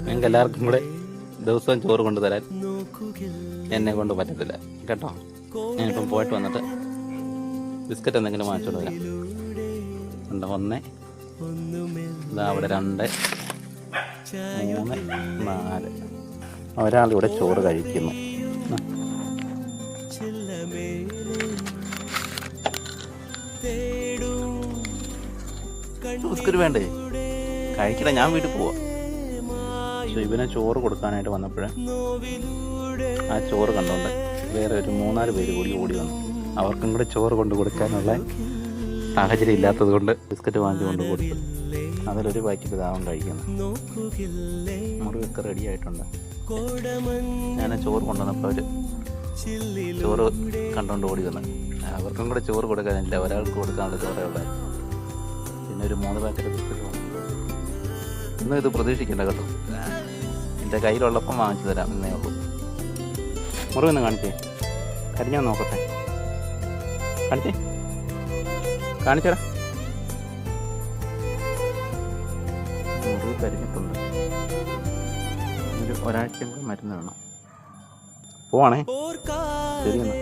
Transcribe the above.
ഞങ്ങൾക്ക് എല്ലാവർക്കും കൂടെ ദിവസവും ചോറ് കൊണ്ടുതരാൻ എന്നെ കൊണ്ട് പറ്റത്തില്ല കേട്ടോ. ഞാനിപ്പം പോയിട്ട് വന്നിട്ട് ബിസ്ക്കറ്റ് എന്തെങ്കിലും വാങ്ങിച്ചോണ്ട് വരാം. ഉണ്ട് 1, ഇതാ അവിടെ 2, 3, 4. ഒരാളിവിടെ ചോറ് കഴിക്കുന്നു. ബിസ്ക്കറ്റ് വേണ്ടേ? കഴിക്കണ, ഞാൻ വീട്ടിൽ പോവാം. പക്ഷെ ഇവനെ ചോറ് കൊടുക്കാനായിട്ട് വന്നപ്പോഴേ ആ ചോറ് കണ്ടുകൊണ്ട് വേറെ ഒരു 3-4 പേര് കൂടി ഓടി വന്നു. അവർക്കും കൂടെ ചോറ് കൊണ്ട് കൊടുക്കാനുള്ള സാഹചര്യം ഇല്ലാത്തത് കൊണ്ട് ബിസ്ക്കറ്റ് വാങ്ങി കൊണ്ട് കൊടുത്തു. അതിലൊരു പാക്കറ്റ് ദാവം കഴിക്കുന്നു. മുറിവൊക്കെ റെഡി ആയിട്ടുണ്ട്. ഞാൻ ചോറ് കൊണ്ടുവന്നപ്പോൾ അവർ ചോറ് കണ്ടുകൊണ്ട് ഓടി വന്നു. അവർക്കും കൂടെ ചോറ് കൊടുക്കാനില്ല, ഒരാൾക്ക് കൊടുക്കാനുള്ള ചോറേ ഉള്ളത്. പിന്നെ ഒരു 3 പാക്കറ്റ് ബിസ്ക്കറ്റ് വാങ്ങി. ഇന്നും ഇത് പ്രതീക്ഷിക്കണ്ട കേട്ടോ, എൻ്റെ കയ്യിലുള്ളപ്പം വാങ്ങിച്ചു തരാം എന്നേ ഉള്ളൂ. മുറിവൊന്ന് കാണിച്ചേ, കരിഞ്ഞോ നോക്കട്ടെ. കാണിച്ചേടാ. മുറിവ് കരിഞ്ഞിട്ടുണ്ട്. ഒരാഴ്ചയും കൂടെ മരുന്ന് വേണം. പോവാണേ, ശരിയെന്നാ.